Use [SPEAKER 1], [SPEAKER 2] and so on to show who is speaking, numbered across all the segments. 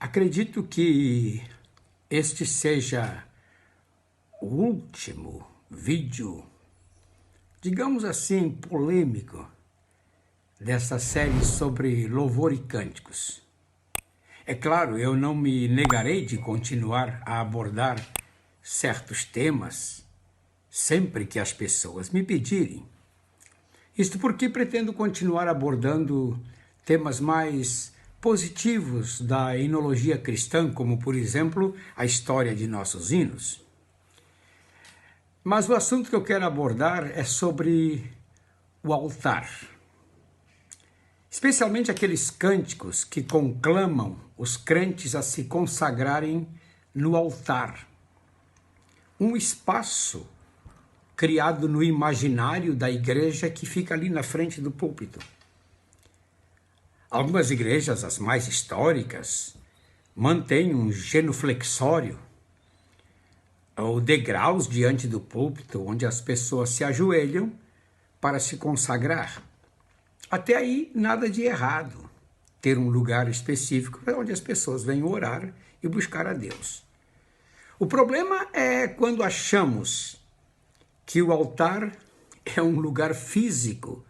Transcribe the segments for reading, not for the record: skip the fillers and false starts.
[SPEAKER 1] Acredito que este seja o último vídeo, digamos assim, polêmico, dessa série sobre louvor e cânticos. É claro, eu não me negarei de continuar a abordar certos temas sempre que as pessoas me pedirem. Isto porque pretendo continuar abordando temas mais positivos da enologia cristã, como, por exemplo, a história de nossos hinos. Mas o assunto que eu quero abordar é sobre o altar. Especialmente aqueles cânticos que conclamam os crentes a se consagrarem no altar. Um espaço criado no imaginário da igreja que fica ali na frente do púlpito. Algumas igrejas, as mais históricas, mantêm um genuflexório, ou degraus diante do púlpito, onde as pessoas se ajoelham para se consagrar. Até aí, nada de errado ter um lugar específico onde as pessoas vêm orar e buscar a Deus. O problema é quando achamos que o altar é um lugar físico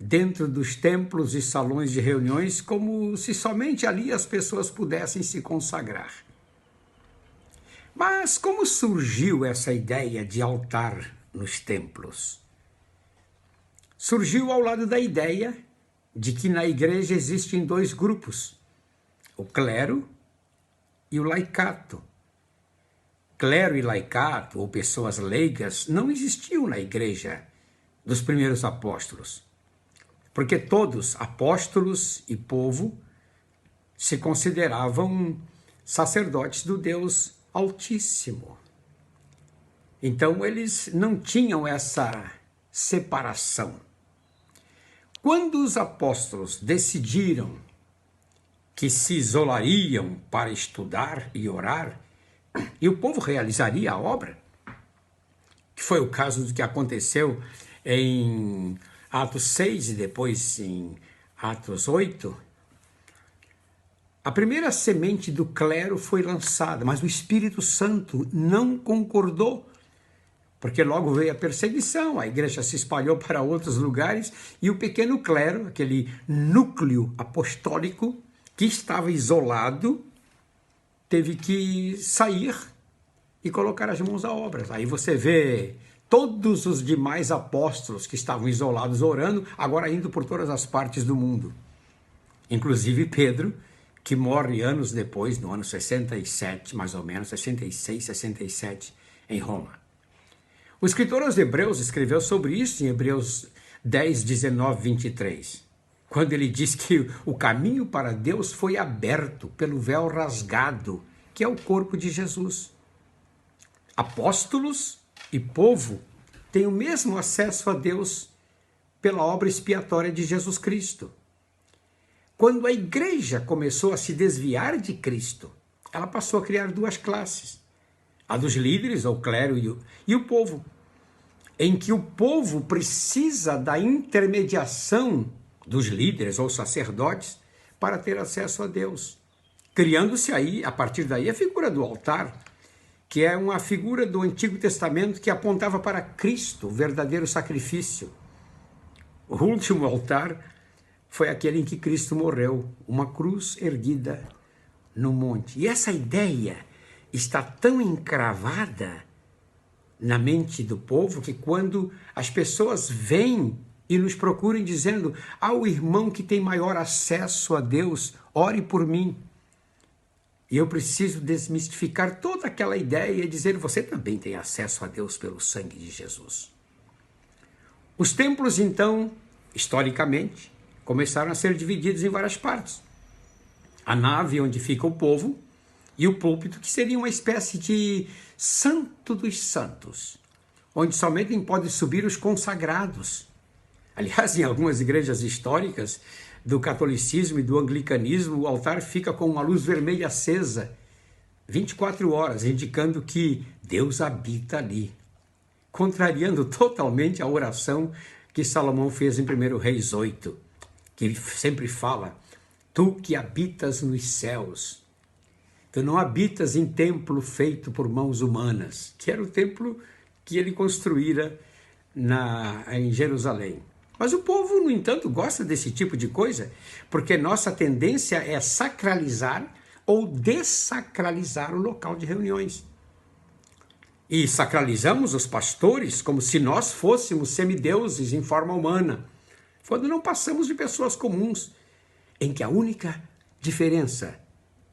[SPEAKER 1] dentro dos templos e salões de reuniões, como se somente ali as pessoas pudessem se consagrar. Mas como surgiu essa ideia de altar nos templos? Surgiu ao lado da ideia de que na igreja existem dois grupos, o clero e o laicato. Clero e laicato, ou pessoas leigas, não existiam na igreja dos primeiros apóstolos, porque todos, apóstolos e povo, se consideravam sacerdotes do Deus Altíssimo. Então eles não tinham essa separação. Quando os apóstolos decidiram que se isolariam para estudar e orar, e o povo realizaria a obra, que foi o caso do que aconteceu em Atos 6 e depois em Atos 8, a primeira semente do clero foi lançada, mas o Espírito Santo não concordou, porque logo veio a perseguição, a igreja se espalhou para outros lugares e o pequeno clero, aquele núcleo apostólico que estava isolado, teve que sair e colocar as mãos à obra. Aí você vê todos os demais apóstolos que estavam isolados orando, agora indo por todas as partes do mundo. Inclusive Pedro, que morre anos depois, no ano 67, mais ou menos, 66, 67, em Roma. O escritor aos Hebreus escreveu sobre isso em Hebreus 10, 19, 23, quando ele diz que o caminho para Deus foi aberto pelo véu rasgado, que é o corpo de Jesus. Apóstolos e povo têm o mesmo acesso a Deus pela obra expiatória de Jesus Cristo. Quando a igreja começou a se desviar de Cristo, ela passou a criar duas classes, a dos líderes, ou clero, e o povo, em que o povo precisa da intermediação dos líderes ou sacerdotes para ter acesso a Deus, criando-se aí, a partir daí, a figura do altar, que é uma figura do Antigo Testamento que apontava para Cristo, o verdadeiro sacrifício. O último altar foi aquele em que Cristo morreu, uma cruz erguida no monte. E essa ideia está tão encravada na mente do povo que quando as pessoas vêm e nos procuram dizendo: o irmão que tem maior acesso a Deus, ore por mim. E eu preciso desmistificar toda aquela ideia e dizer: você também tem acesso a Deus pelo sangue de Jesus. Os templos, então, historicamente, começaram a ser divididos em várias partes. A nave onde fica o povo e o púlpito, que seria uma espécie de santo dos santos, onde somente podem subir os consagrados. Aliás, em algumas igrejas históricas do catolicismo e do anglicanismo, o altar fica com uma luz vermelha acesa, 24 horas, indicando que Deus habita ali, contrariando totalmente a oração que Salomão fez em 1 Reis 8, que ele sempre fala: tu que habitas nos céus, Tu não habitas em templo feito por mãos humanas, que era o templo que ele construíra em Jerusalém. Mas o povo, no entanto, gosta desse tipo de coisa, porque nossa tendência é sacralizar ou dessacralizar o local de reuniões. E sacralizamos os pastores como se nós fôssemos semideuses em forma humana, quando não passamos de pessoas comuns, em que a única diferença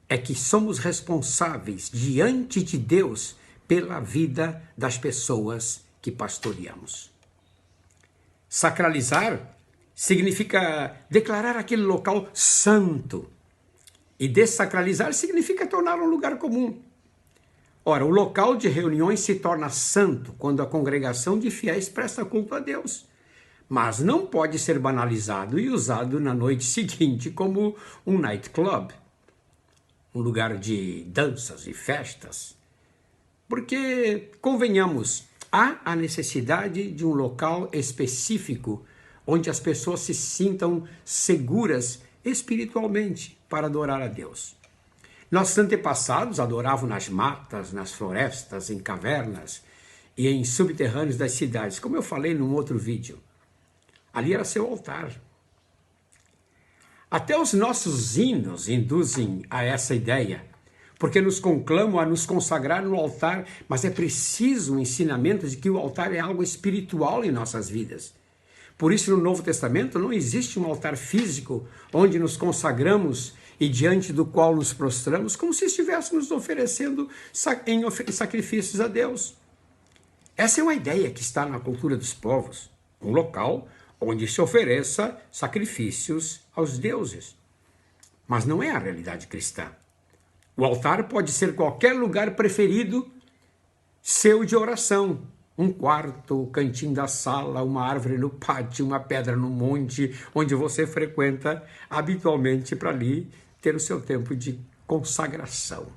[SPEAKER 1] é que somos responsáveis diante de Deus pela vida das pessoas que pastoreamos. Sacralizar significa declarar aquele local santo, e dessacralizar significa tornar um lugar comum. Ora, o local de reuniões se torna santo quando a congregação de fiéis presta culto a Deus, mas não pode ser banalizado e usado na noite seguinte como um nightclub, um lugar de danças e festas. Porque, convenhamos, há a necessidade de um local específico onde as pessoas se sintam seguras espiritualmente para adorar a Deus. Nossos antepassados adoravam nas matas, nas florestas, em cavernas e em subterrâneos das cidades, como eu falei num outro vídeo. Ali era seu altar. Até os nossos hinos induzem a essa ideia, porque nos conclamam a nos consagrar no altar, mas é preciso um ensinamento de que o altar é algo espiritual em nossas vidas. Por isso, no Novo Testamento, não existe um altar físico onde nos consagramos e diante do qual nos prostramos, como se estivéssemos oferecendo sacrifícios a Deus. Essa é uma ideia que está na cultura dos povos, um local onde se ofereça sacrifícios aos deuses. Mas não é a realidade cristã. O altar pode ser qualquer lugar preferido seu de oração. Um quarto, o cantinho da sala, uma árvore no pátio, uma pedra no monte, onde você frequenta habitualmente para ali ter o seu tempo de consagração.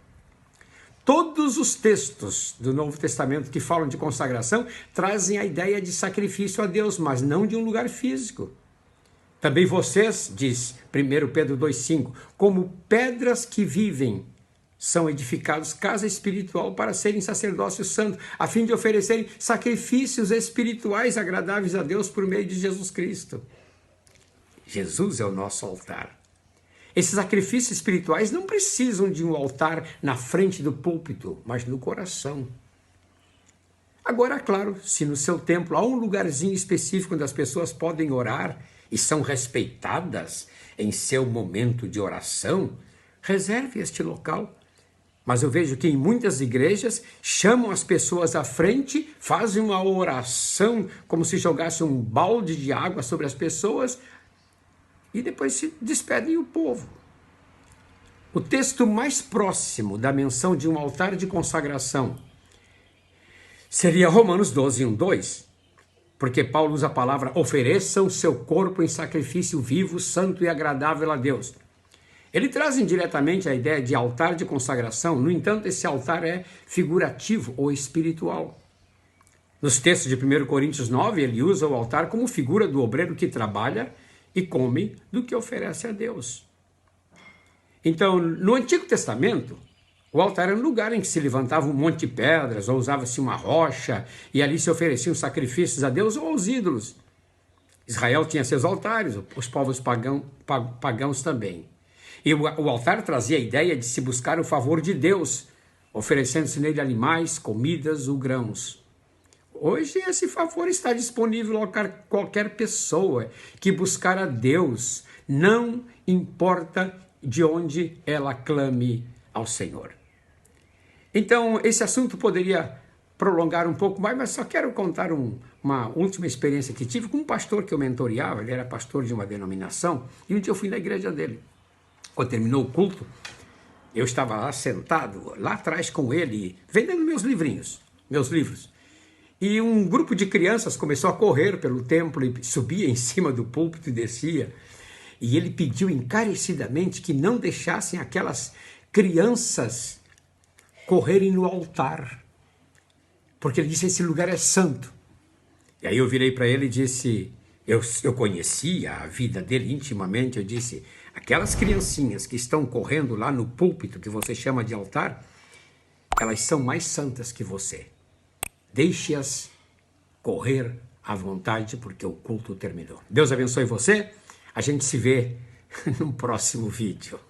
[SPEAKER 1] Todos os textos do Novo Testamento que falam de consagração trazem a ideia de sacrifício a Deus, mas não de um lugar físico. Também vocês, diz 1 Pedro 2,5, como pedras que vivem, são edificados casa espiritual para serem sacerdócio santo, a fim de oferecerem sacrifícios espirituais agradáveis a Deus por meio de Jesus Cristo. Jesus é o nosso altar. Esses sacrifícios espirituais não precisam de um altar na frente do púlpito, mas no coração. Agora, claro, se no seu templo há um lugarzinho específico onde as pessoas podem orar e são respeitadas em seu momento de oração, reserve este local. Mas eu vejo que em muitas igrejas chamam as pessoas à frente, fazem uma oração como se jogasse um balde de água sobre as pessoas e depois se despedem o povo. O texto mais próximo da menção de um altar de consagração seria Romanos 12:1-2, porque Paulo usa a palavra ofereçam seu corpo em sacrifício vivo, santo e agradável a Deus. Ele traz indiretamente a ideia de altar de consagração, no entanto, esse altar é figurativo ou espiritual. Nos textos de 1 Coríntios 9, ele usa o altar como figura do obreiro que trabalha e come do que oferece a Deus. Então, no Antigo Testamento, o altar era um lugar em que se levantava um monte de pedras, ou usava-se uma rocha, e ali se ofereciam sacrifícios a Deus ou aos ídolos. Israel tinha seus altares, os povos pagãos também. E o altar trazia a ideia de se buscar o favor de Deus, oferecendo-se nele animais, comidas ou grãos. Hoje esse favor está disponível a qualquer pessoa que buscar a Deus, não importa de onde ela clame ao Senhor. Então, esse assunto poderia prolongar um pouco mais, mas só quero contar uma última experiência que tive com um pastor que eu mentoreava. Ele era pastor de uma denominação, e um dia eu fui na igreja dele. Quando terminou o culto, eu estava lá sentado, lá atrás com ele, vendendo meus livros. E um grupo de crianças começou a correr pelo templo e subia em cima do púlpito e descia. E ele pediu encarecidamente que não deixassem aquelas crianças correrem no altar, porque ele disse, esse lugar é santo. E aí eu virei para ele e disse, Eu conhecia a vida dele intimamente, eu disse, aquelas criancinhas que estão correndo lá no púlpito, que você chama de altar, elas são mais santas que você. Deixe-as correr à vontade, porque o culto terminou. Deus abençoe você, a gente se vê no próximo vídeo.